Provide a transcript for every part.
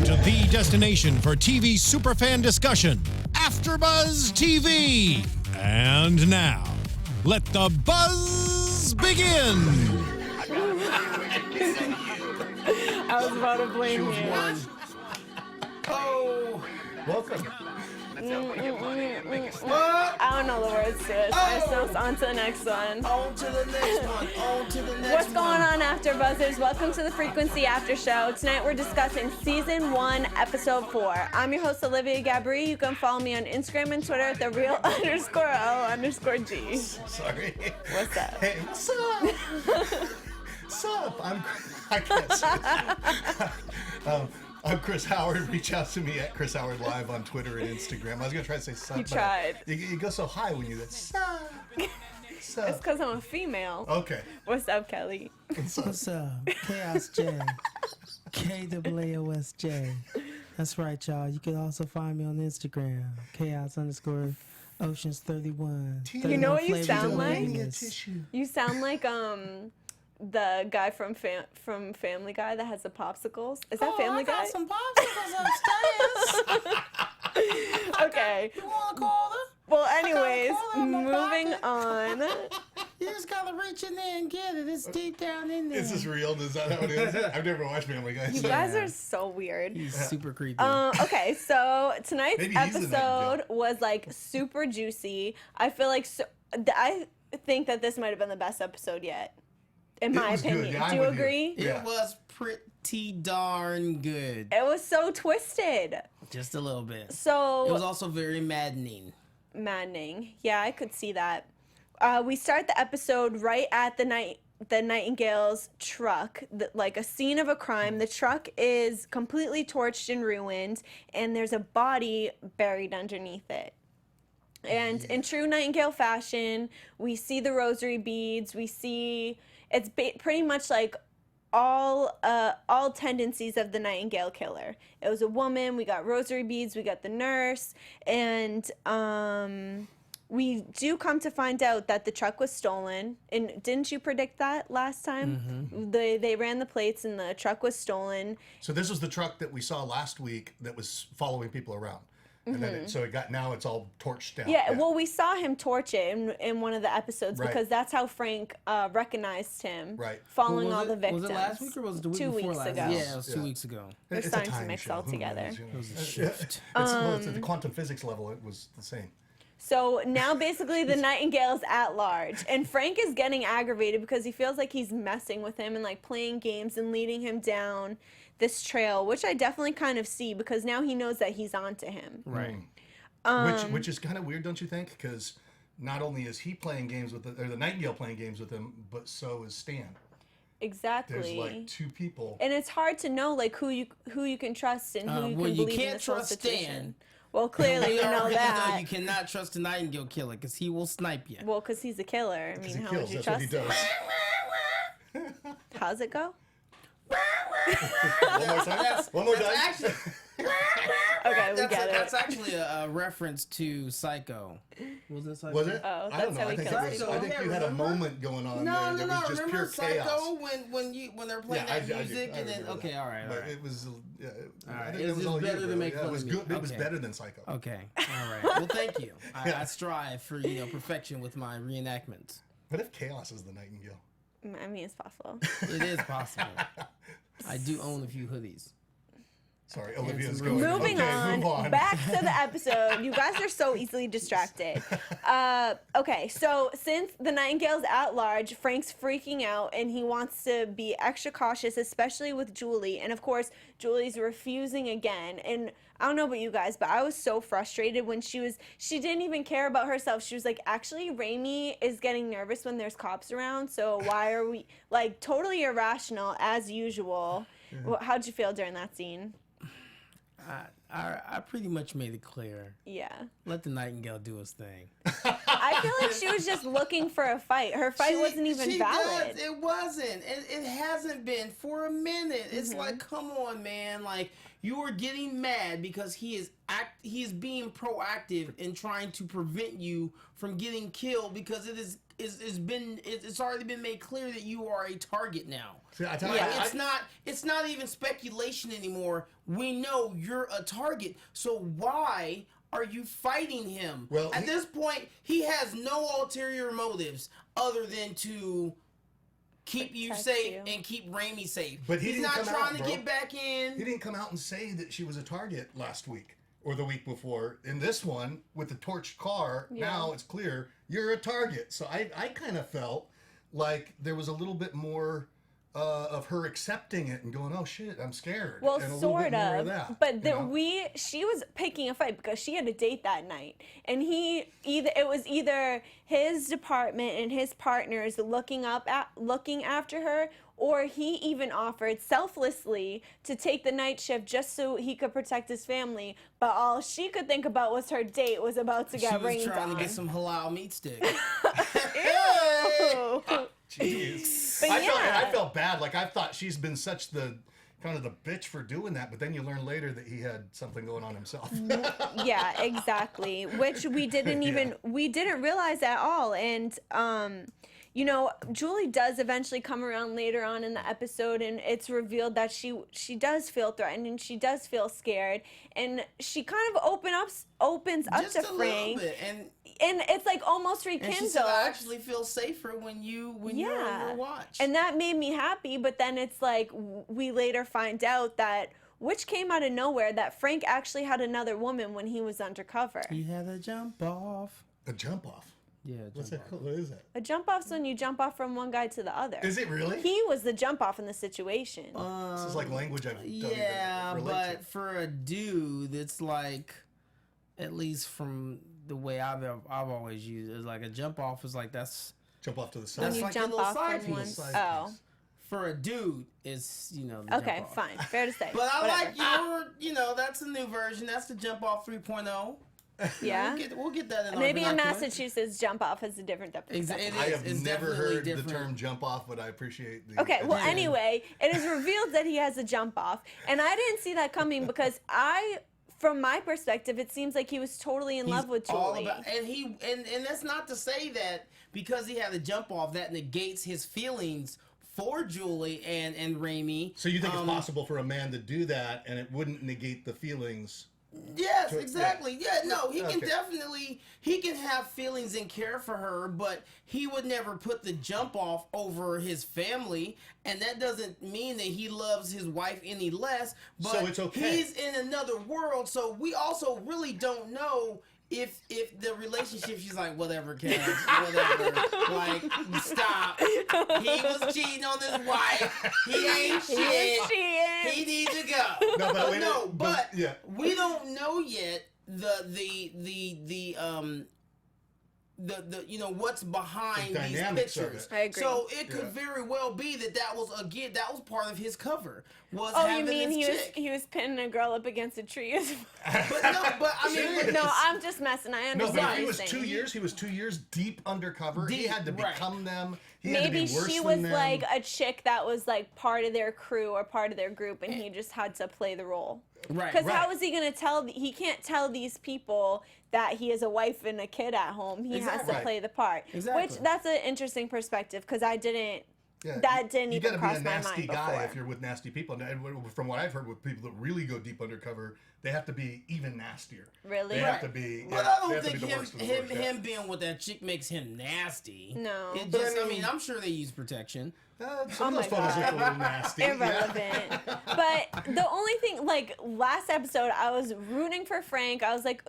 to the destination for TV superfan discussion, AfterBuzz TV. And now, let the buzz begin. I was about to blame you. Oh, welcome. I don't know the words to it. So on to the next one. On to the next one. On to the next What's going on, AfterBuzzers? Welcome to the Frequency After Show. Tonight we're discussing Season 1, Episode 4. I'm your host, Olivia Gabaree. You can follow me on Instagram and Twitter at @thereal_O_G. Sorry. What's up? Hey, what's up? What's up? I guess. I'm Chris Howard. Reach out to me at Chris Howard Live on Twitter and Instagram. I was going to try to say sup. You tried. You go so high when you get sup. Sup. It's because I'm a female. Okay. What's up, Kelly? What's up? Chaos J. KAOSJ. That's right, y'all. You can also find me on Instagram. Chaos_Oceans31. You know what you sound like? Tissue. You sound like the guy from Family Guy that has the popsicles. Is that Family Guy? I got some popsicles upstairs. Okay. You want to call them? Well, anyways, moving on. You just got to reach in there and get it. It's deep down in there. Is this real? Is that how it is? I've never watched Family Guy. You guys are so weird. He's super creepy. Okay, so tonight's Maybe he's in that episode was like super juicy. I feel like I think that this might have been the best episode yet, in my opinion. Good. Yeah, Do you I'm with agree? Yeah. It was pretty darn good. It was so twisted. Just a little bit. So It was also very maddening. Yeah, I could see that. We start the episode right at the Nightingale's truck, like a scene of a crime. The truck is completely torched and ruined, and there's a body buried underneath it. And in true Nightingale fashion, we see the rosary beads. We see it's pretty much like all tendencies of the Nightingale killer. It was a woman. We got rosary beads. We got the nurse, and we do come to find out that the truck was stolen. And didn't you predict that last time? Mm-hmm. They ran the plates and the truck was stolen. So this was the truck that we saw last week that was following people around. And then it's all torched down. Yeah, well, we saw him torch it in one of the episodes because that's how Frank recognized him. Right. Following all the victims. Was it last week or was it the week 2 before weeks last ago? week? Yeah, it was 2 weeks ago. They're It's a starting to time mix show. all Who together. knows, you know? It was a shift. It's at the quantum physics level, it was the same. So now basically the Nightingale's at large, and Frank is getting aggravated because he feels like he's messing with him and like playing games and leading him down this trail, which I definitely kind of see because now he knows that he's onto him. Right. Which is kind of weird, don't you think? Because not only is he playing games with the Nightingale playing games with him, but so is Stan. Exactly. There's like two people. And it's hard to know like who you can trust and who you can believe in this whole situation. Stan. Well, clearly we know that. You cannot trust a Nightingale killer because he will snipe you. Well, because he's a killer. I mean, how would you That's what he trust does. him? How's it go? One more time. One more time. Actually, Okay, we get it. That's actually a reference to Psycho. Was it Psycho? Was it? Oh, I don't that's know. how he kills people. I think you had a moment going on there that was just Remember pure Psycho chaos. when they're playing that music and then remember all right. But it was. All right. I think It was was just all better you, to make yeah, fun it was of me. good. It was Okay. better than Psycho. Okay. All right. Well, thank you. I strive for perfection with my reenactments. What if chaos is the Nightingale? I mean, it's possible. It is possible. I do own a few hoodies. Sorry, Olivia's going. Moving okay, move on. back to the episode. You guys are so easily distracted. Okay, so since the Nightingale's at large, Frank's freaking out and he wants to be extra cautious, especially with Julie. And of course, Julie's refusing again. And I don't know about you guys, but I was so frustrated when she didn't even care about herself. She was like, actually, Ramey is getting nervous when there's cops around. So why are we, like, totally irrational as usual. Yeah. How'd you feel during that scene? I pretty much made it clear. Yeah. Let the Nightingale do his thing. I feel like she was just looking for a fight. Her fight wasn't even valid. It wasn't. It hasn't been for a minute. It's like, come on, man. Like, you are getting mad because he is he is being proactive in trying to prevent you from getting killed because it's already been made clear that you are a target now. See, It's not even speculation anymore. We know you're a target. So why are you fighting him? Well, at this point, he has no ulterior motives other than to keep you safe and keep Ramey safe. But he's not trying to get back in. He didn't come out and say that she was a target last week or the week before. In this one, with the torched car, now it's clear you're a target. So I kind of felt like there was a little bit more of her accepting it and going, oh shit, I'm scared. Well, and a sort of of. that, But she was picking a fight because she had a date that night, and it was either his department and his partners looking after her, or he even offered selflessly to take the night shift just so he could protect his family. But all she could think about was her date was about to get rained on. She was trying to get some halal meat sticks. Ew. Jeez. But I felt bad. Like, I thought she's been such the kind of the bitch for doing that, but then you learn later that he had something going on himself. Yeah, exactly. Which we didn't realize at all. And you know, Julie does eventually come around later on in the episode, and it's revealed that she does feel threatened and she does feel scared, and she kind of opens up Just to a Frank, little bit. and it's like almost rekindled. And she said, I actually feel safer when you're on your watch. And that made me happy, but then it's like we later find out that, which came out of nowhere, that Frank actually had another woman when he was undercover. He had a jump off. A jump off? Yeah, What's that called? What is that? A jump off's when you jump off from one guy to the other. Is it really? He was the jump off in the situation. This is like language I don't Yeah, even relate but to. for a dude, it's like, at least from the way I've always used it, it's like a jump off is like that's Jump off to the side. When that's you like jump a little off side from piece. one. Side Oh, piece. For a dude, it's the jump okay, off. fine, fair to say. But I Whatever. like that's a new version. That's the jump off 3.0. Yeah. We'll get that in our Maybe in vernacular. Massachusetts, jump off is a different definition. I have It's never definitely heard different. the term jump off, but I appreciate the... Okay, well, Yeah. anyway, it is revealed that he has a jump off, and I didn't see that coming because from my perspective, it seems like he was totally in love with all Julie. about, and that's not to say that because he had a jump off that negates his feelings for Julie and Ramey. So you think it's possible for a man to do that and it wouldn't negate the feelings? Yes, exactly. Yeah, no, he can Okay. definitely, he can have feelings and care for her, but he would never put the jump off over his family, and that doesn't mean that he loves his wife any less, but So it's okay. he's in another world, so we also really don't know if the relationship, she's like, whatever, Kev, whatever, like, stop. He was cheating on his wife. He ain't shit. He was cheating. He needs to go. No, but wait, but yeah. we don't know yet the what's behind The these dynamics of pictures. it. I agree. So it could very well be that was part of his cover. Was Oh, having you mean this he was chick. he was pinning a girl up against a tree? But I mean, No, I'm just messing. I No, understand. but what if he you're was saying. 2 years, he was 2 years deep undercover. He Deep, had to right. become them. He had to Maybe be worse she than was them. like a chick that was like part of their crew or part of their group, and he just had to play the role. Right, Because right. how is he going to tell? He can't tell these people that he has a wife and a kid at home. He has Exactly. to play the part. Exactly. Which that's an interesting perspective because I didn't. Yeah, That didn't you even gotta cross be my a nasty mind guy before. if you're with nasty people. And from what I've heard with people that really go deep undercover, they have to be even nastier. Really? They have to be. But yeah, I they don't have to think be the worst of the him worst, yeah. him being with that chick makes him nasty. No. It But just, I I mean- mean, I'm sure they use protection. Some Oh of those my photos God. look a little nasty. yeah. Irrelevant. But the only thing, like last episode, I was rooting for Frank. I was like,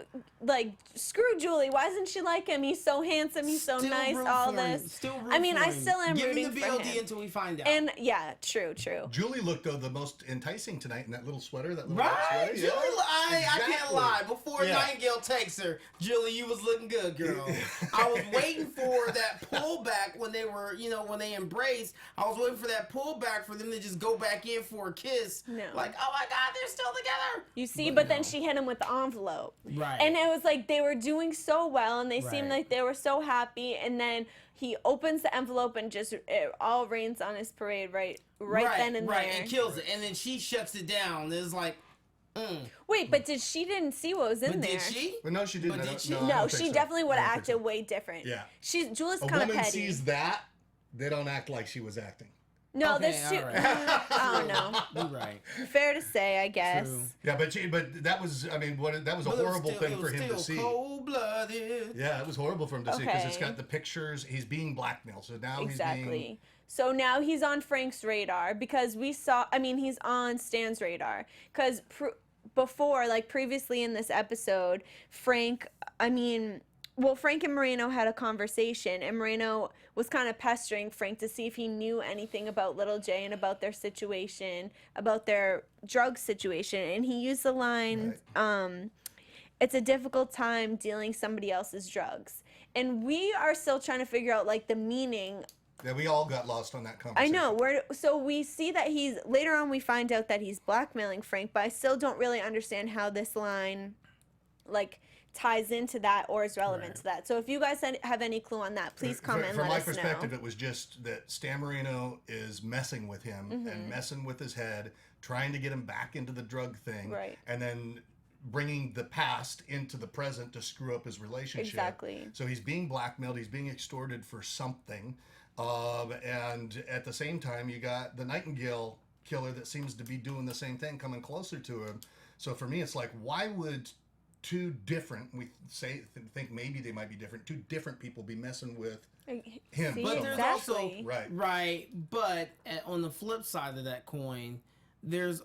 screw Julie. Why doesn't she like him? He's so handsome. He's so Still nice. root All for him. this. Still root I mean, for I him. still am Give rooting him the for BLD him. until we find out. And yeah, true. Julie looked though the most enticing tonight in that little sweater. That little Right, white sweater. Julie. I can't Exactly. lie. Before Yeah. Nightingale takes her, Julie, you was looking good, girl. I was waiting for that pullback when they were, when they embraced. I was waiting for that pullback for them to just go back in for a kiss. No. Like, oh my God, they're still together. You see, But but then no. she hit him with the envelope. Right. And it was like they were doing so well and they seemed Right. like they were so happy. And then he opens the envelope and just it all rains on his parade right then and there. and kills it. And then she shuts it down. It's like, Wait, but she didn't see what was in But there? did she? But no, she didn't. But I did don't- she? I No, don't she think so. definitely would I have don't think acted way different. Yeah. Julie's A kind of woman petty. sees that, they don't act like she was acting. No, Okay, this too. all right. I don't know. You're right. Fair to say, I guess. True. Yeah, but that was, I mean, that was a But it was horrible still- thing it for was him to see. still cold-blooded. Yeah, it was horrible for him to see because it's Okay. got the pictures. He's being blackmailed, so now Exactly. he's being. So now he's on Frank's radar because he's on Stan's radar. Because before, like previously in this episode, Frank and Marino had a conversation, and Marino was kind of pestering Frank to see if he knew anything about Little J and about their situation, about their drug situation. And he used the line, it's a difficult time dealing somebody else's drugs. And we are still trying to figure out, like, the meaning. Yeah, we all got lost on that I conversation. know. So we see that later on we find out that he's blackmailing Frank, but I still don't really understand how this line, like, ties into that or is relevant to that. So if you guys have any clue on that, please comment and From let my us perspective, know. it was just that Stan Marino is messing with him and messing with his head, trying to get him back into the drug thing, Right. and then bringing the past into the present to screw up his relationship. Exactly. So he's being blackmailed. He's being extorted for something. And at the same time, you got the Nightingale killer that seems to be doing the same thing, coming closer to him. So for me, it's like, why would two different, think maybe they might be different, two different people be messing with him? See, But So- there's exactly. also Right. But on the flip side of that coin, there's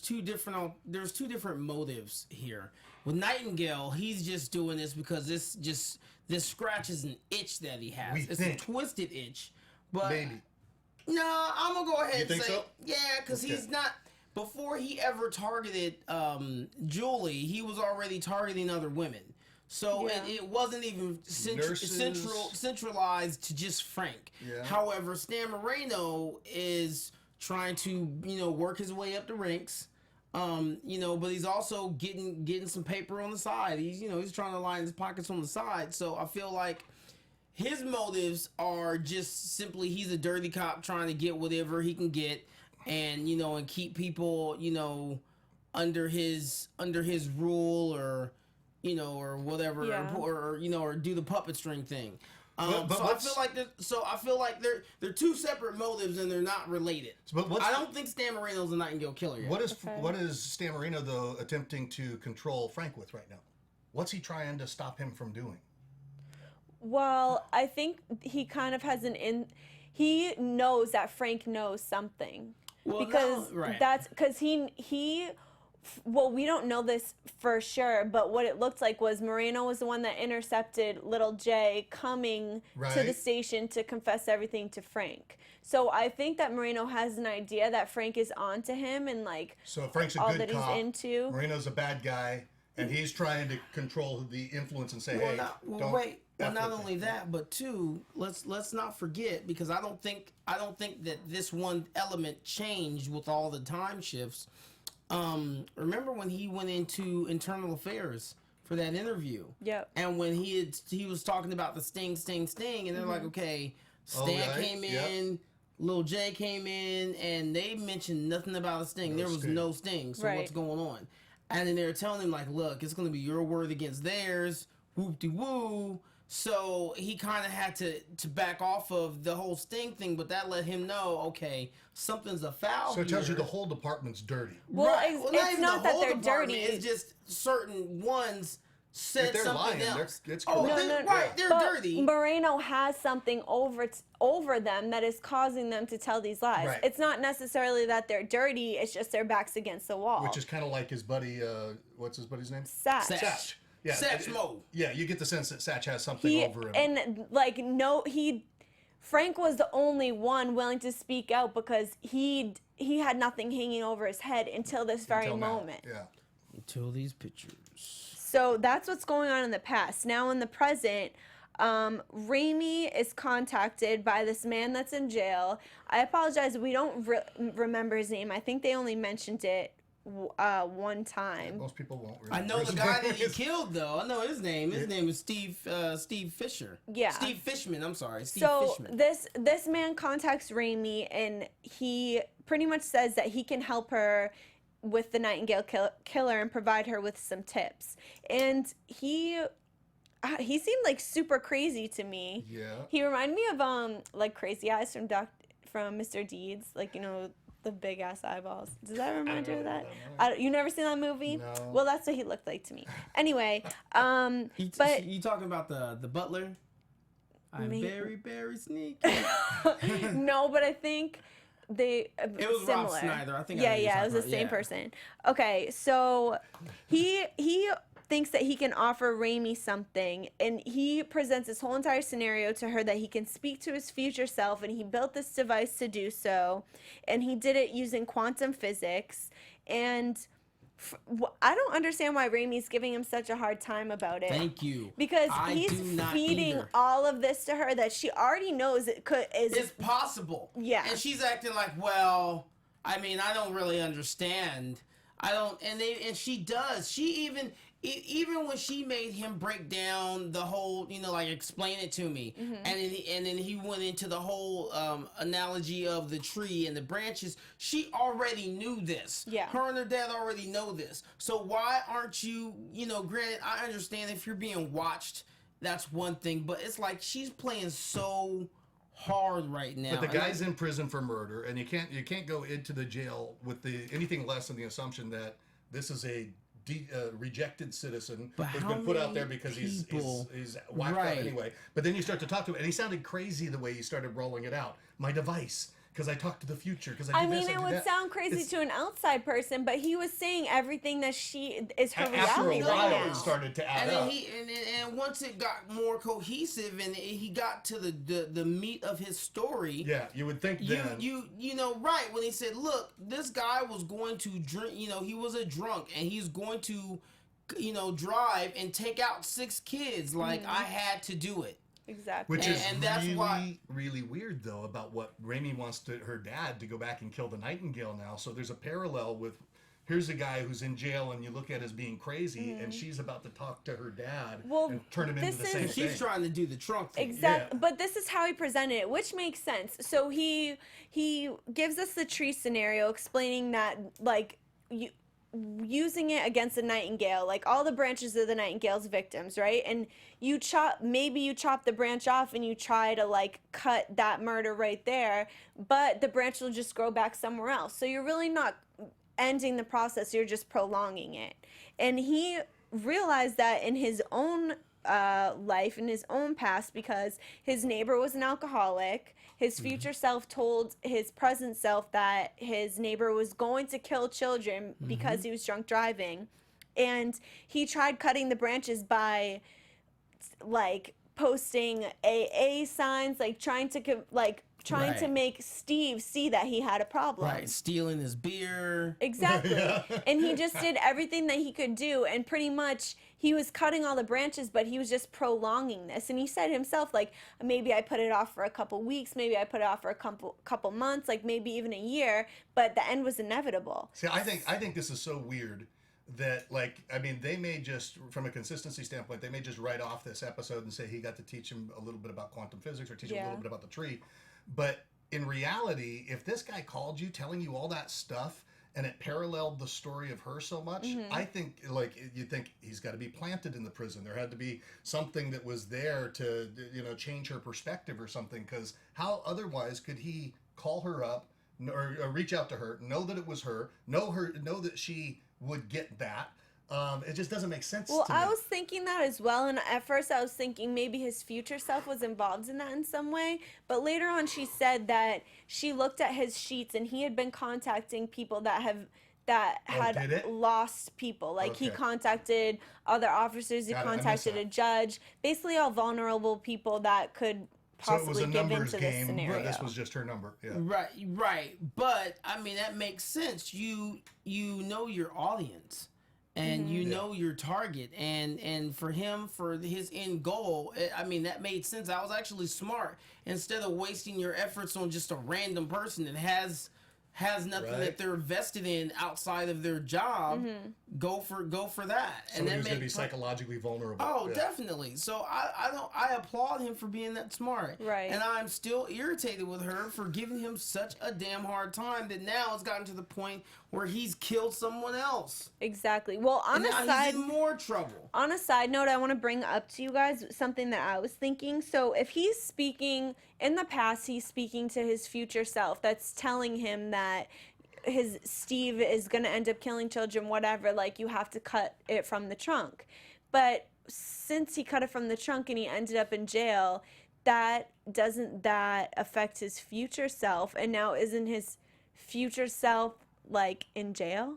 two different motives here. With Nightingale, he's just doing this because this scratches an itch that he has. We It's think. a twisted itch, but Maybe. no, I'm gonna go ahead You and think say so? yeah, because Okay. he's not. Before he ever targeted Julie, he was already targeting other women. So Yeah. it wasn't even Nurses. centralized to just Frank. Yeah. However, Stan Marino is trying to work his way up the ranks. But he's also getting some paper on the side. He's trying to line his pockets on the side. So I feel like his motives are just simply he's a dirty cop trying to get whatever he can get, and and keep people under his rule, or whatever, Yeah. or do the puppet string thing. But I feel like they're two separate motives and they're not related. But what's I don't think Stan Marino's a Nightingale killer yet. What is Stan Marino, though, attempting to control Frank with right now? What's he trying to stop him from doing? Well, I think he kind of has he knows that Frank knows something. Well, because no, right. that's because we don't know this for sure, but what it looked like was Marino was the one that intercepted Little J coming to the Right. station to confess everything to Frank. So I think that Marino has an idea that Frank is onto him and like So Frank's a all good that cop. he's into. Marino's a bad guy, and he's trying to control the influence and say, "Hey, don't." F not with only me. that, but two, let's not forget, because I don't think that this one element changed with all the time shifts. Remember when he went into internal affairs for that interview? Yep. And when he was talking about the sting, and they're like, okay, Stan right, came yep. in, Lil J came in, and they mentioned nothing about a sting. There was sting. no sting. So Right. what's going on? And then they were telling him, like, look, it's going to be your word against theirs, whoop-de-woo. So he kind of had to back off of the whole sting thing, but that let him know, okay, something's afoul. So it tells you here. the whole department's dirty. Well, Right. it's even not the that whole they're department, dirty. It's just certain ones said If they're something lying, else. it's Oh, correct. they're, No. right, they're But dirty. Moreno has something over them that is causing them to tell these lies. Right. It's not necessarily that they're dirty. It's just their backs against the wall. Which is kind of like his buddy. What's his buddy's name? Satch. Satch. Yeah, Satchmo. Yeah, you get the sense that Satch has something over him. And like Frank was the only one willing to speak out because he had nothing hanging over his head until this very Until now. moment. Yeah. Until these pictures. So that's what's going on in the past. Now in the present, Ramey is contacted by this man that's in jail. I apologize, we don't remember his name. I think they only mentioned it one time. Most people won't I remember. know his the guy name. that he killed, though. I know his name. His name is Steve Fisher. Yeah. Steve Fishman. I'm sorry. Steve So Fishman. this man contacts Ramey and he pretty much says that he can help her with the Nightingale killer and provide her with some tips. And he seemed like super crazy to me. Yeah. He reminded me of like Crazy Eyes from Mr. Deeds, like, you know, the big ass eyeballs. Does that remind you of that? You never seen that movie? No. Well, that's what he looked like to me. Anyway, but you talking about the butler? I'm Maybe. very, very sneaky. no, but I think it was similar. Rob Schneider. I think Yeah, I know who you're it was the talking about. same Yeah. person. Okay, so he thinks that he can offer Ramey something, and he presents this whole entire scenario to her that he can speak to his future self, and he built this device to do so, and he did it using quantum physics. And I don't understand why Ramey's giving him such a hard time about it. Thank you. Because I he's do not feeding either. all of this to her that she already knows It's possible. Yeah. And she's acting like, well, I mean, I don't really understand. I don't, and she does. She even when she made him break down the whole, you know, like explain it to me, and then he went into the whole analogy of the tree and the branches. She already knew this. Yeah. Her and her dad already know this. So why aren't you? You know, granted, I understand if you're being watched, that's one thing, but it's like she's playing so hard right now. But the guy's in prison for murder, and you can't go into the jail with anything less than the assumption that this is a rejected citizen But who's how been put out many there because he's whacked Right. out anyway. But then you start to talk to him, and he sounded crazy the way you started rolling it out. My device, because I talk to the future, because I do this, mean, I it do would that. sound crazy to an outside person, but he was saying everything that is her After a reality while, right now. it started to add And up. then and once it got more cohesive and he got to the meat of his story. Yeah, you would think then. You know, right, when he said, look, this guy was going to drink, you know, he was a drunk and he's going to, you know, drive and take out 6 kids. Like, I had to do it. Exactly. Which is and that's really, why- really weird, though, about what Ramey wants her dad to go back and kill the Nightingale now. So there's a parallel with, here's a guy who's in jail and you look at as being crazy, and she's about to talk to her dad and turn him into the same thing. She's trying to do the trunk thing. Exactly, Yeah. but this is how he presented it, which makes sense. So he gives us the tree scenario, explaining that like using it against the Nightingale, like all the branches of the Nightingale's victims, right? And maybe you chop the branch off and you try to like cut that murder right there, but the branch will just grow back somewhere else. So you're really not ending the process, you're just prolonging it. And he realized that in his own life, in his own past, because his neighbor was an alcoholic. His future self told his present self that his neighbor was going to kill children because he was drunk driving. And he tried cutting the branches by like posting AA signs, like trying to Right. make Steve see that he had a problem. Right, stealing his beer. Exactly. And he just did everything that he could do, and pretty much he was cutting all the branches, but he was just prolonging this. And he said himself, like, maybe I put it off for a couple weeks, maybe I put it off for a couple months, like maybe even a year, but the end was inevitable. See, I think this is so weird that, like, I mean, they may just, from a consistency standpoint, they may just write off this episode and say he got to teach him a little bit about quantum physics or teach him a little bit about the tree. But in reality, if this guy called you telling you all that stuff and it paralleled the story of her so much, I think, like, you think he's got to be planted in the prison. There had to be something that was there to, you know, change her perspective or something, because how otherwise could he call her up or reach out to her, know that it was her, know that she would get that? It just doesn't make sense to me. I was thinking that as well, and at first I was thinking maybe his future self was involved in that in some way, but later on she said that she looked at his sheets and he had been contacting people that had lost people. Like he contacted other officers, he contacted a judge, basically all vulnerable people that could possibly give into this scenario. But this was just her number. Yeah. Right. But I mean, that makes sense. You know your audience. And you know your target, and for him, for his end goal, I mean, that made sense. I was actually smart. Instead of wasting your efforts on just a random person that has has nothing Right. that they're vested in outside of their job, go for that. Somebody who's going to be psychologically vulnerable. Oh, Yeah. definitely. So I applaud him for being that smart. Right. And I'm still irritated with her for giving him such a damn hard time that now it's gotten to the point where he's killed someone else. Exactly. Well, on And a now side, he's in more trouble. on a side note, I want to bring up to you guys something that I was thinking. So if he's speaking in the past, he's speaking to his future self that's telling him that his Steve is going to end up killing children, whatever, like you have to cut it from the trunk. But since he cut it from the trunk and he ended up in jail, doesn't that affect his future self? And now isn't his future self like in jail?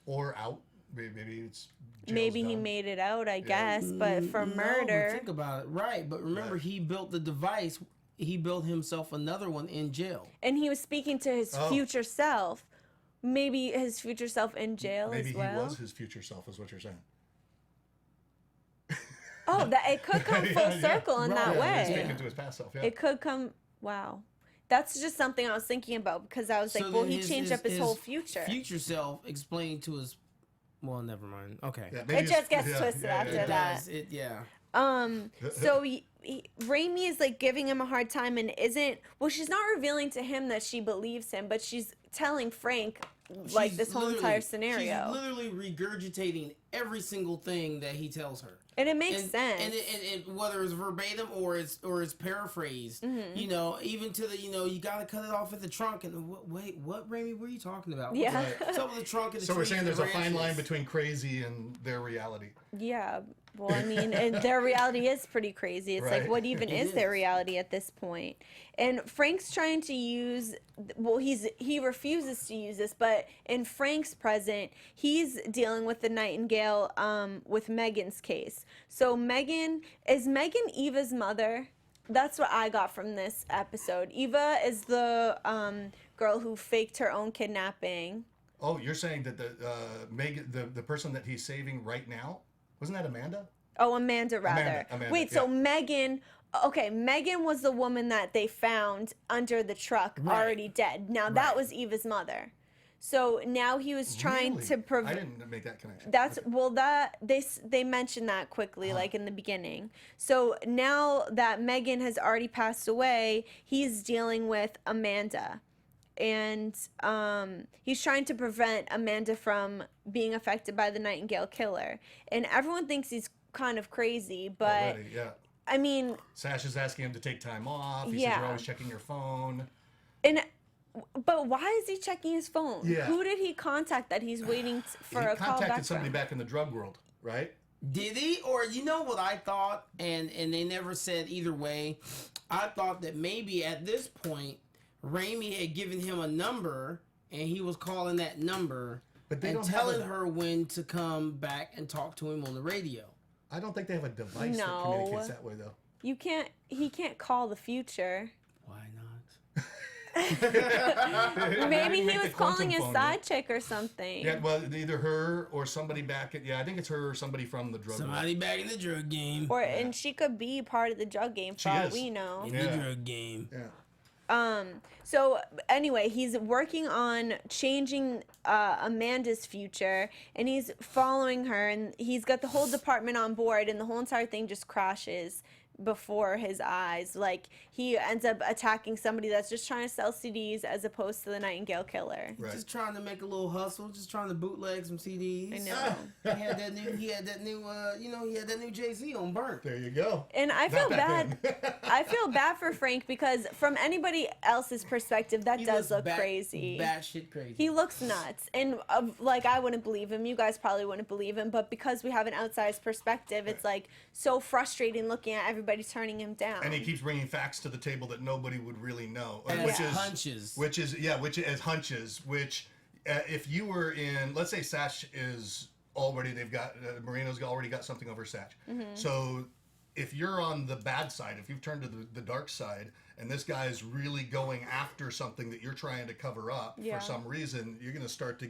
Or out. Maybe it's jail's Maybe he done. made it out, I guess, but for No, murder. but think about it. Right, but remember, Right. he built the device. He built himself another one in jail. And he was speaking to his Oh. future self. Maybe his future self in jail Maybe as he well. was his future self, is what you're saying. Oh, that it could come full circle in that Right. He's way. speaking to his past self, yeah. It could come. Wow, that's just something I was thinking about because I was like, well, then he changed up his whole future. Future self explained to his. Well, never mind. Okay. Yeah, It maybe just it's- gets twisted after It that. does. It yeah. So Ramey is like giving him a hard time and isn't. Well, she's not revealing to him that she believes him, but she's telling Frank like She's this whole literally- entire scenario, She's literally regurgitating every single thing that he tells her. and it makes and, sense. And whether it's verbatim or it's paraphrased, Mm-hmm. you know, even to the you got to cut it off at the trunk. And wait, what, Ramey? What are you talking about? Yeah. What's up with the trunk and the So we're trees saying and there's the a fine line branches? between crazy and their reality. Yeah, well, I mean, and their reality is pretty crazy. It's like, Right. what even It is their is. reality at this point? And Frank's trying to use, well, he refuses to use this, but in Frank's present, he's dealing with the Nightingale, with Megan's case. So is Megan Eva's mother? That's what I got from this episode. Eva is the girl who faked her own kidnapping. Oh, you're saying that the Megan, the person that he's saving right now, wasn't that Amanda? Oh, Amanda, rather. Amanda, Wait, so yeah. Megan. Okay, Megan was the woman that they found under the truck, Right. already dead. Now that was Eva's mother. So now he was trying Really? to I prevent. didn't make that connection. That's Okay. well, that they mentioned that quickly, like in the beginning. So now that Megan has already passed away, he's dealing with Amanda, and he's trying to prevent Amanda from being affected by the Nightingale killer. And everyone thinks he's kind of crazy, but Already, yeah. I mean, Sash is asking him to take time off. He says Yeah. you're always checking your phone. but why is he checking his phone? Yeah. Who did he contact that he's waiting for He a call contacted back somebody from? back in the drug world, right? Did he? Or you know what I thought, and they never said either way. I thought that maybe at this point, Ramey had given him a number, and he was calling that number But they and don't have telling a- her when to come back and talk to him on the radio. I don't think they have a device that No. communicates that way, though. He can't call the future. Why not? Maybe Make he the was quantum calling his phone, side chick or something. Yeah, well, either her or somebody back at, I think it's her or somebody from the drug Somebody back in the drug game. Or and she could be part of the drug game for She all is. we know. In Yeah. the drug game. Yeah. So anyway, he's working on changing Amanda's future, and he's following her, and he's got the whole department on board, and the whole entire thing just crashes before his eyes. Like he ends up attacking somebody that's just trying to sell CDs as opposed to the Nightingale killer. Right. Just trying to make a little hustle, just trying to bootleg some CDs. I know. He had that new, he had that new Jay-Z on burnt. There you go. And I feel Not bad. back then. I feel bad for Frank because from anybody else's perspective, that He does looks look crazy. Batshit crazy. He looks nuts, and like I wouldn't believe him. You guys probably wouldn't believe him, but because we have an outsider's perspective, it's like so frustrating looking at everybody turning him down. And he keeps bringing facts to the table that nobody would really know, As which hunches. which is hunches. Which, if you were in, let's say Sash is already, they've got Marino's already got something over Sash. So if you're on the bad side, if you've turned to the dark side, and this guy is really going after something that you're trying to cover up Yeah. for some reason, you're gonna start to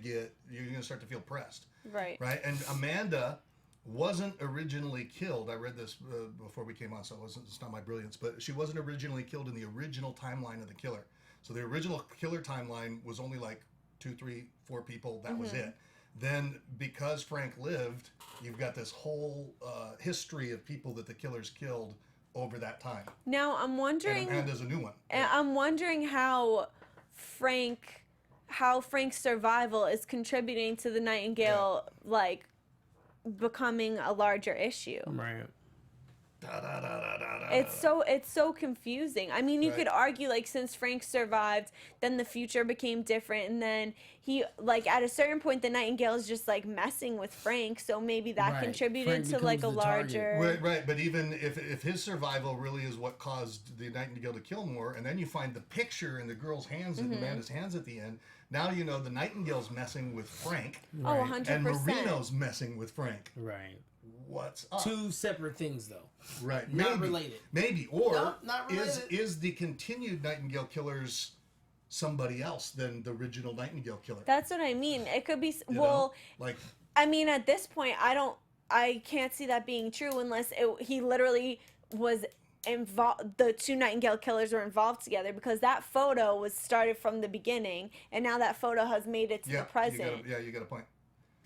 feel pressed. right. Right? And Amanda wasn't originally killed. I read this before we came on, so it's not my brilliance, but she wasn't originally killed in the original timeline of the killer. So the original killer timeline was only like 2, 3, 4 people. That was it. Then because Frank lived, you've got this whole history of people that the killers killed over that time. Now I'm wondering. And there's a new one. I'm wondering how Frank's survival is contributing to the Nightingale like becoming a larger issue. Right. It's so confusing. I mean, you could argue like since Frank survived, then the future became different, and then he like at a certain point the Nightingale is just like messing with Frank, so maybe that contributed Frank to like a becomes the larger. Right, but even if his survival really is what caused the Nightingale to kill more, and then you find the picture in the girl's hands, in Amanda's hands at the end, now you know the Nightingale's messing with Frank. Oh, 100%. And Marino's messing with Frank. Right. What's up? 2 separate things, though. Right. Not related. Maybe. Or No, not related. is the continued Nightingale killers somebody else than the original Nightingale killer? That's what I mean. It could be. You Well, know? Like, I mean, at this point, I can't see that being true unless he literally was involved. The 2 Nightingale killers were involved together, because that photo was started from the beginning, and now that photo has made it to the present. you got a point.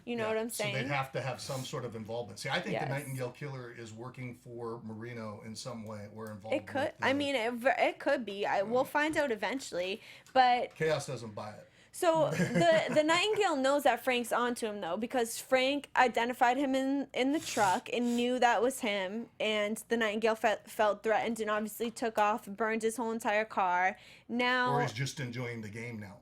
You know what I'm saying? So they have to have some sort of involvement. See, I think Yes. the Nightingale killer is working for Marino in some way. We're involved. It could. With I mean, it could be. We'll find out eventually. But Chaos doesn't buy it. so the Nightingale knows that Frank's onto him though, because Frank identified him in the truck and knew that was him, and the Nightingale felt threatened and obviously took off, burned his whole entire car. Now, Or he's just enjoying the game now.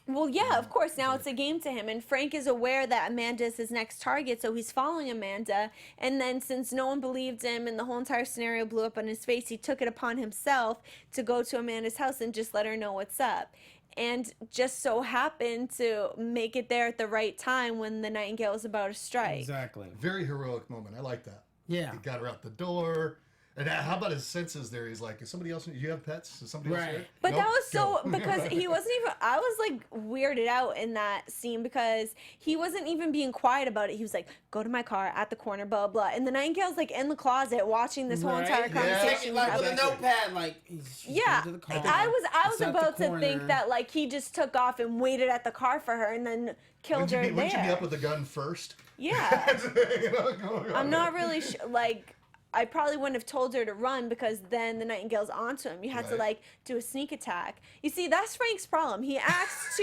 well, yeah, of course. Now it's a game to him, and Frank is aware that Amanda is his next target, so he's following Amanda. And then, since no one believed him and the whole entire scenario blew up on his face, he took it upon himself to go to Amanda's house and just let her know what's up. And just so happened to make it there at the right time when the Nightingale was about to strike. Exactly. Very heroic moment. I like that. Yeah. He got her out the door. And how about his senses there? He's like, is somebody else? Do you have pets? Is somebody else here? But Nope. that was so, Go. because he wasn't even, I was like weirded out in that scene, because he wasn't even being quiet about it. He was like, go to my car at the corner, blah, blah. And the Nightingale's like in the closet watching this whole entire conversation. Like with a happen. notepad, like, she's Yeah, going to the car. I was It's at about the to think corner. that like he just took off and waited at the car for her and then killed her there. Wouldn't you be up with the gun first? Yeah, You know, go. I'm not really sure. Like, I probably wouldn't have told her to run, because then the Nightingale's onto him. You had to Right. like do a sneak attack. You see, that's Frank's problem. He acts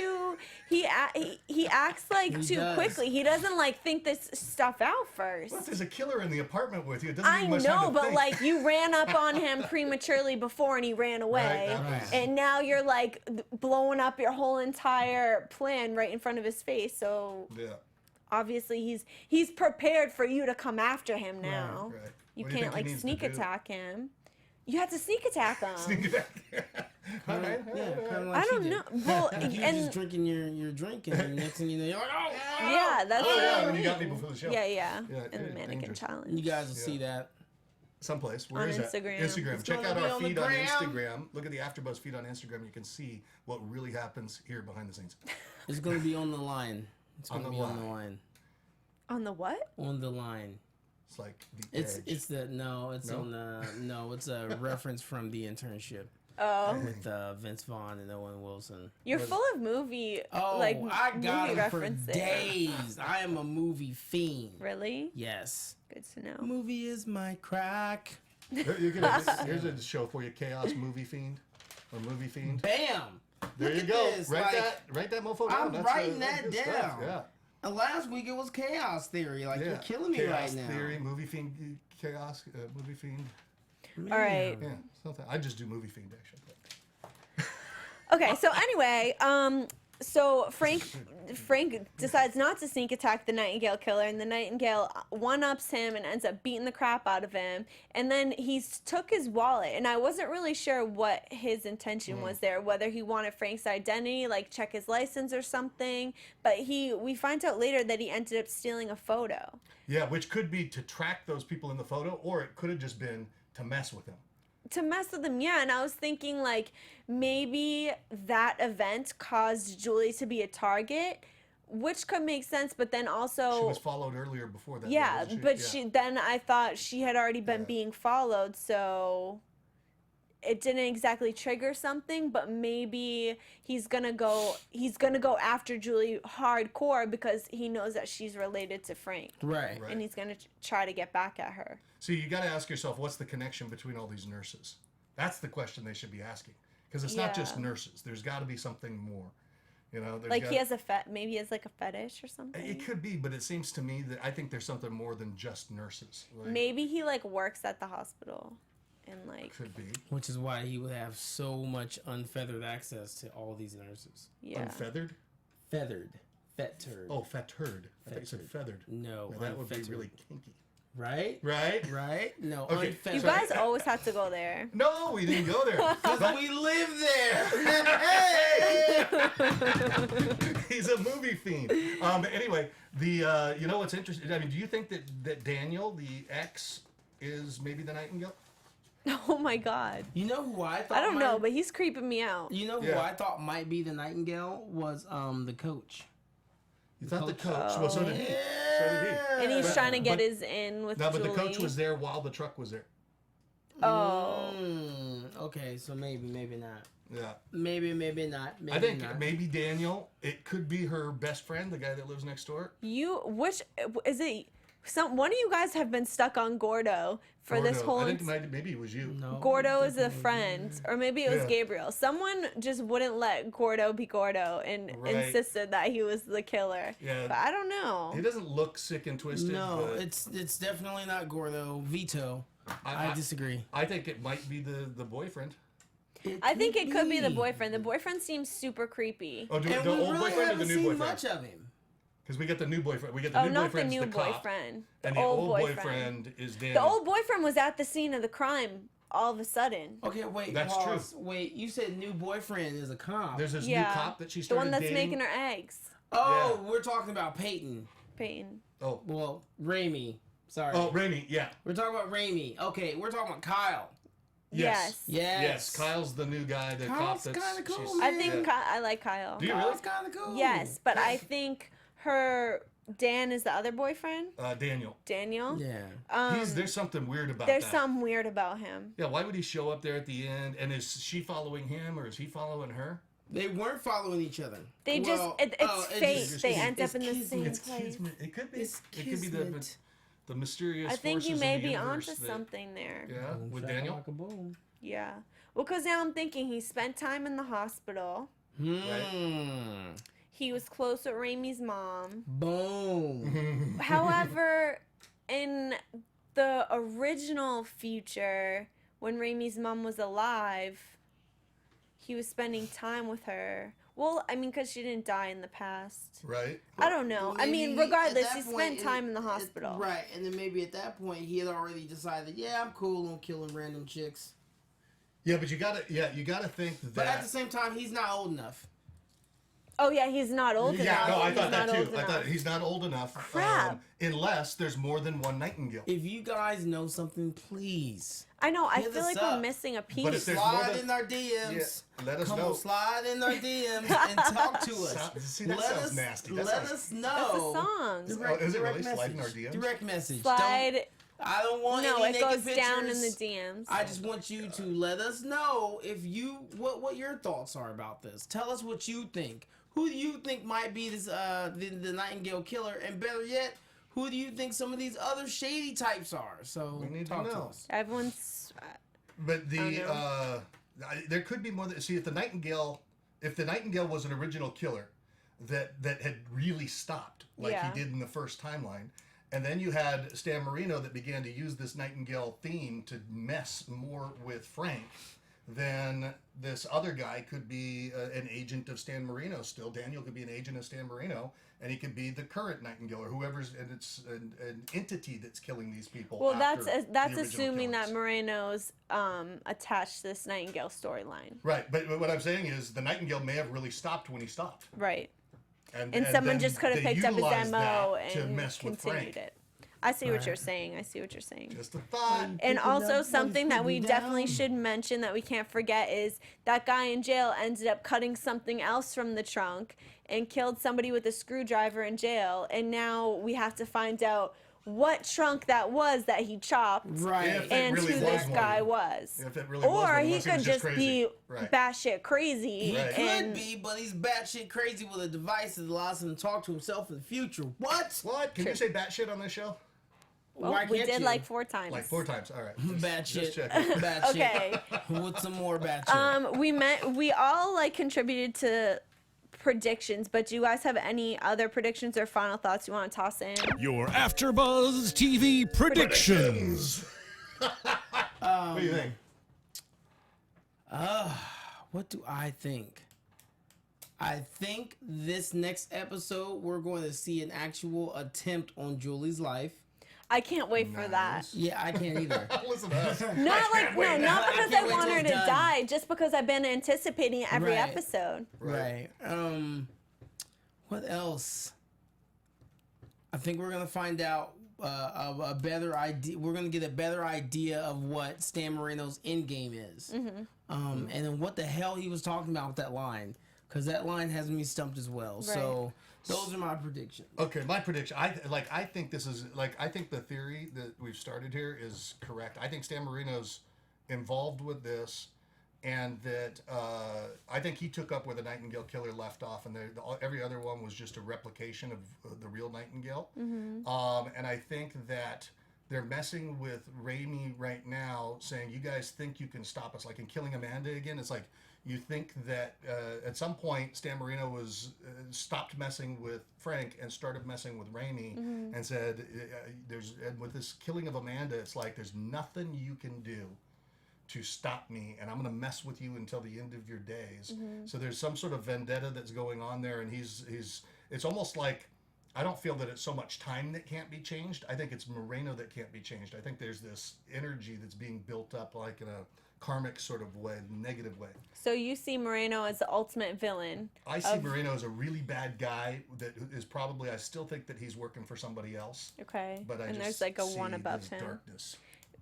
he acts like He too does. quickly. He doesn't like think this stuff out first. What if there's a killer in the apartment with you? It doesn't I need much time know, to but think. like you ran up on him prematurely before and he ran away. Right. And now you're like blowing up your whole entire plan right in front of his face. So Yeah. obviously he's prepared for you to come after him now. Right. You What do you can't think he like needs sneak to do? attack him. You have to sneak attack him. Sneak attack. All right. Yeah, kind of like I she don't did. know. Well, Like, you and just drinking your drink, and then next thing you know, you're like, oh, yeah, that's Oh what yeah, I when you mean. got me before the show. Yeah, Yeah, in the mannequin dangerous. challenge. You guys will see that. Someplace. Where On is Instagram. that? Instagram. It's Check gonna out be our on the feed on gram. Instagram. Look at the AfterBuzz feed on Instagram. You can see what really happens here behind the scenes. It's going to be on the line. It's On going to the be on the line. line. On the what? On the line. It's like the It's edge. it's the no. It's No? on the no. It's a reference from The Internship Oh, with Vince Vaughn and Owen Wilson. you're full of movie Oh, like I got movie him for references. days. I am a movie fiend. Really? Yes. Good to know. Movie is my crack. Here's a show for you. Chaos Movie Fiend. Or Movie Fiend. Bam. There Look you at go. this, Write like, that mofo down. I'm That's, writing that's that good stuff. down. Yeah. And last week it was Chaos Theory. Like, Yeah. you're killing me Chaos right now. Theory, Movie Fiend, Chaos, Movie Fiend. Man. All right. Yeah, something. I just do Movie Fiend actually. Okay, so anyway, so Frank decides not to sneak attack the Nightingale killer, and the Nightingale one-ups him and ends up beating the crap out of him. And then he took his wallet, and I wasn't really sure what his intention was there, whether he wanted Frank's identity, like check his license or something. But we find out later that he ended up stealing a photo. Yeah, which could be to track those people in the photo, or it could have just been to mess with him. To mess with him, yeah. And I was thinking, like, maybe that event caused Julie to be a target, which could make sense, but then also... She was followed earlier before that. Yeah, wasn't but Yeah. then I thought she had already been being followed, so it didn't exactly trigger something, but maybe he's gonna go after Julie hardcore because he knows that she's related to Frank. Right. And he's gonna try to get back at her. So you got to ask yourself, what's the connection between all these nurses? That's the question they should be asking, because it's not just nurses. There's got to be something more. You know, Like he has maybe he has like a fetish or something. It could be, but it seems to me that I think there's something more than just nurses. Like, Maybe he like works at the hospital, and like could be Which is why he would have so much unfeathered access to all these nurses. yeah. unfeathered. Feathered. Fettered. Oh, fettered. I think you said feathered. No, Now, that would be unfettered. really kinky. Right? Right? Right? No, Okay. unfeathered. You guys always have to go there. No, we didn't go there. Because we live there. Hey! He's a movie fiend. Anyway, you know what's interesting? I mean, do you think that Daniel, the ex, is maybe the Nightingale? Oh my God. You know who I thought I don't know, but he's creeping me out. You know who I thought might be the Nightingale was the coach. You thought the coach? Well, so did he. So did he. And he's trying to get but- his in with No, but Julie. the coach was there while the truck was there. Oh. Okay, so maybe not. Yeah. Maybe not. Maybe I think not. maybe Daniel, it could be her best friend, the guy that lives next door. Which is it? One of you guys have been stuck on Gordo for this Gordo. whole. I think maybe it was you. No, Gordo is a friend, or maybe it was Yeah. Gabriel. Someone just wouldn't let Gordo be Gordo and Right. insisted that he was the killer. Yeah. But I don't know. He doesn't look sick and twisted. No, but it's definitely not Gordo. Veto. I disagree. I think it might be the boyfriend. I think it could be the boyfriend. The boyfriend seems super creepy. Oh, the And we old really boyfriend or the haven't new seen boyfriend? much of him. Because we get the new boyfriend. We get the Oh, new not the boyfriend's new the cop, boyfriend. and the old boyfriend is Daniel. The old boyfriend was at the scene of the crime all of a sudden. Okay, wait. That's pause. Wait, you said new boyfriend is a cop. There's this Yeah. new cop that she The started one that's dating. making her eggs. Oh, Yeah. we're talking about Peyton. Peyton. Oh, Well, Ramey. Sorry. Ramey. Yeah. We're talking about Ramey. Okay, we're talking about Kyle. Yes. Yes. Kyle's the new guy, the Kyle's cop that's kinda cool, she's- I man. think yeah. I like Kyle. Do you really? That's kind of cool. Yes, but I think Dan is the other boyfriend. Daniel. Daniel. Yeah. There's something weird about There's that. something weird about him. Yeah, why would he show up there at the end? And is she following him or is he following her? They weren't following each other. They just Well, it's fate. just- They it's- end up in the same It's place. kismet. It could be. It's It could be kismet. the mysterious. I think you forces may in the be universe onto that- something there. Yeah, Boom, with Daniel. shakalaka, boom. Yeah. Well, because now I'm thinking he spent time in the hospital. He was close with Ramey's mom. Boom. However, in the original future, when Ramey's mom was alive, he was spending time with her. Well, I mean, because she didn't die in the past. Right. I don't know. I mean, Maybe regardless, at he that spent point, time in the hospital. Right, and then maybe at that point he had already decided, yeah, I'm cool on killing random chicks. Yeah, but you gotta think that. But at the same time, he's not old enough. Oh yeah, he's not old enough. Yeah, no, I He's thought that not too. old I thought enough. he's not old enough. Crap. Unless there's more than one Nightingale. If you guys know something, please I know. I Hit feel us like we're up. missing a But if piece. there's more slide than- in our DMs. Yeah, let us Come know. on, slide in our DMs and talk to us. See, that let sounds us, nasty. That Let sounds- us That's a know. song. Oh, is it really? Direct Slide in our message. DMs? Direct message. Slide. I don't want No, any it naked goes down in pictures. the DMs. I just want you to let us know if you what your thoughts are about this. Tell us what you think. Who do you think might be this the Nightingale killer? And better yet, who do you think some of these other shady types are? So We need to talk know. us. Everyone's. But Oh, there could be more. See, if the Nightingale was an original killer that had really stopped like Yeah. he did in the first timeline, and then you had Stan Marino that began to use this Nightingale theme to mess more with Frank, then this other guy could be an agent of Stan Marino still. Daniel could be an agent of Stan Marino, and he could be the current Nightingale or whoever's, and it's an entity that's killing these people. Well, after that's the original assuming that killings. Moreno's attached to this Nightingale storyline. Right, but what I'm saying is the Nightingale may have really stopped when he stopped. Right. And Someone then just could have they picked up his utilized MO that to and mess with continued Frank. it. I see what you're saying. I see what you're saying. Just a thought. And also something that we putting definitely down. should mention that we can't forget is that guy in jail ended up cutting something else from the trunk and killed somebody with a screwdriver in jail. And now we have to find out what trunk that was that he chopped, Right. If it and really who was this one. guy was. If it really was Or one, he unless could was just crazy. be Right. batshit crazy. He Right. could and be, but he's batshit crazy with a device that allows him to talk to himself in the future. What? What? Can you say batshit on this show? well, Why we can't did you? like 4 times. Like 4 times. All right. Bad Just shit. checking. Bad Okay. shit. What's some more bad shit? We all like contributed to predictions, but do you guys have any other predictions or final thoughts you want to toss in? Your AfterBuzz TV predictions. What do you think? What do I think? I think this next episode we're going to see an actual attempt on Julie's life. I can't wait for that. Yeah, I can't either. Listen to us. Not wait. because I can't wait want till her it's to done. die, just because I've been anticipating it every Right. episode. Right. What else? I think we're gonna find out a better idea. We're gonna get a better idea of what Stan Marino's end game is. And then what the hell he was talking about with that line, because that line has me stumped as well. So those are my predictions. Okay, my prediction. I think this is I think the theory that we've started here is correct. I think Stan Marino's involved with this, and that I think he took up where the Nightingale killer left off, and every other one was just a replication of the real Nightingale. And I think that they're messing with Ramey right now, saying, you guys think you can stop us, like in killing Amanda again. It's like, you think that at some point Stan Marino was stopped messing with Frank and started messing with Ramey, and said, and with this killing of Amanda, it's like, there's nothing you can do to stop me, and I'm going to mess with you until the end of your days. So there's some sort of vendetta that's going on there, and he's it's almost like, I don't feel that it's so much time that can't be changed. I think it's Moreno that can't be changed. I think there's this energy that's being built up like in a karmic sort of way, negative way. So you see Moreno as the ultimate villain. I see Moreno as a really bad guy that is probably, I still think that he's working for somebody else. Okay. But I and just there's like a see one above this him. darkness,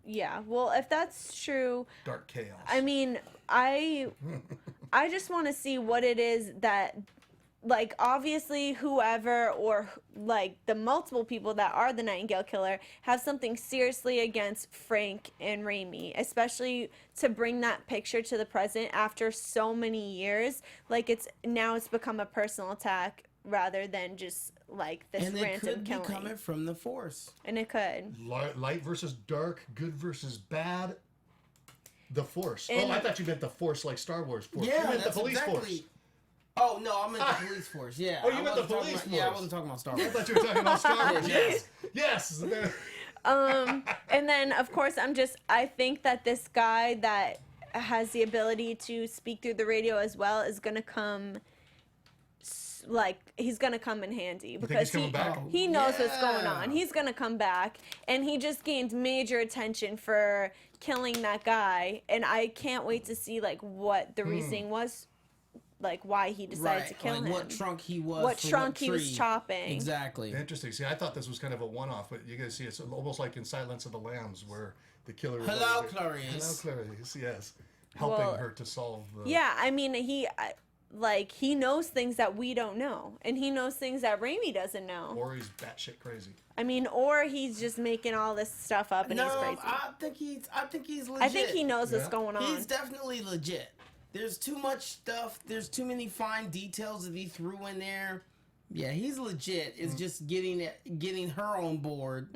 Yeah. Well, if that's true, dark chaos. I mean, I just want to see what it is that, like, obviously whoever or like the multiple people that are the Nightingale killer have something seriously against Frank and Ramey, especially to bring that picture to the present after so many years. Like, it's become a personal attack rather than just like this And it random could killing. be coming from the Force. And it could. Light versus dark, good versus bad. The Force. And- I thought you meant the Force like Star Wars Force. Yeah, you meant that's the police exactly. force. Oh no, I meant the police force. Yeah. Oh, you I meant the wasn't talking police about- Yeah, I force. wasn't talking about Star I Wars. thought you were talking about Star Wars. Yes. Yes. And then, of course, I think that this guy that has the ability to speak through the radio as well is going to come, he's going to come in handy think because he's coming back? he knows what's going Yeah. on. He's going to come back, and he just gained major attention for killing that guy, and I can't wait to see, like, what the reasoning was, like, why he decided to kill like him. what trunk he was. What for trunk what he was tree. chopping. Exactly. Interesting. See, I thought this was kind of a one-off, but you guys see, it's almost like in Silence of the Lambs, where the killer. Hello, was Clarice. Hello, Clarice. Yes, helping Well, her to solve the. Yeah, I mean, he knows things that we don't know, and he knows things that Ramey doesn't know. Or he's batshit crazy. I mean, or he's just making all this stuff up and he's No, crazy. I think he's legit. I think he knows what's Yeah. going on. He's definitely legit. There's too much stuff. There's too many fine details that he threw in there. Yeah, he's legit. It's just getting her on board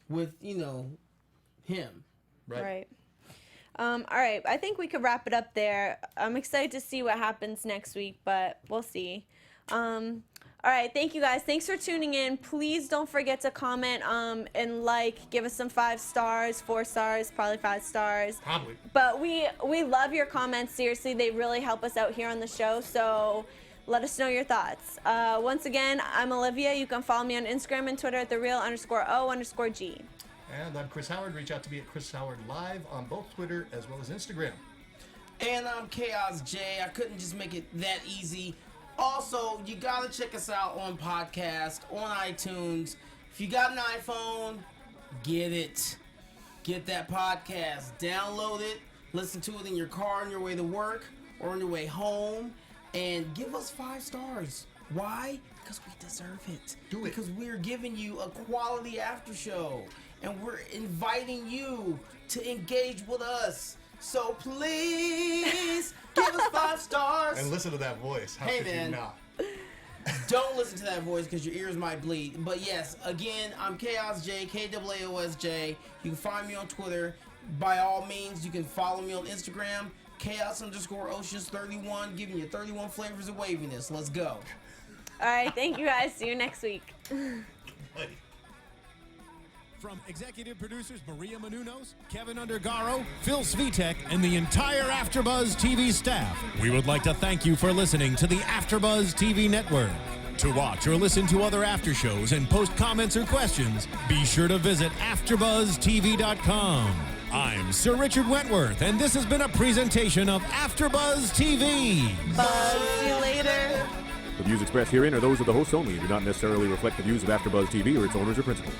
with him. Right. All right. I think we could wrap it up there. I'm excited to see what happens next week, but we'll see. All right. Thank you guys. Thanks for tuning in. Please don't forget to comment and give us some 5 stars, 4 stars, probably 5 stars. Probably. But we love your comments. Seriously, they really help us out here on the show. So let us know your thoughts. Once again, I'm Olivia. You can follow me on Instagram and Twitter at @thereal_O_G. And I'm Chris Howard. Reach out to me at Chris Howard Live on both Twitter as well as Instagram. And I'm Chaos J. I couldn't just make it that easy. Also, you gotta check us out on podcast, on iTunes. If you got an iPhone, get it. Get that podcast. Download it. Listen to it in your car on your way to work or on your way home. And give us 5 stars. Why? Because we deserve it. Do it. Because we're giving you a quality after show, and we're inviting you to engage with us. So please give us 5 stars. And listen to that voice. How Hey, could man. you not? Don't listen to that voice because your ears might bleed. But yes, again, I'm Chaos J, KAOSJ. You can find me on Twitter. By all means, you can follow me on Instagram, Chaos_Oceans31, giving you 31 flavors of waviness. Let's go. All right, thank you guys. See you next week. From executive producers Maria Menounos, Kevin Undergaro, Phil Svitek, and the entire AfterBuzz TV staff, we would like to thank you for listening to the AfterBuzz TV network. To watch or listen to other after shows and post comments or questions, be sure to visit AfterBuzzTV.com. I'm Sir Richard Wentworth, and this has been a presentation of AfterBuzz TV. Buzz. See you later. The views expressed herein are those of the hosts only and do not necessarily reflect the views of AfterBuzz TV or its owners or principals.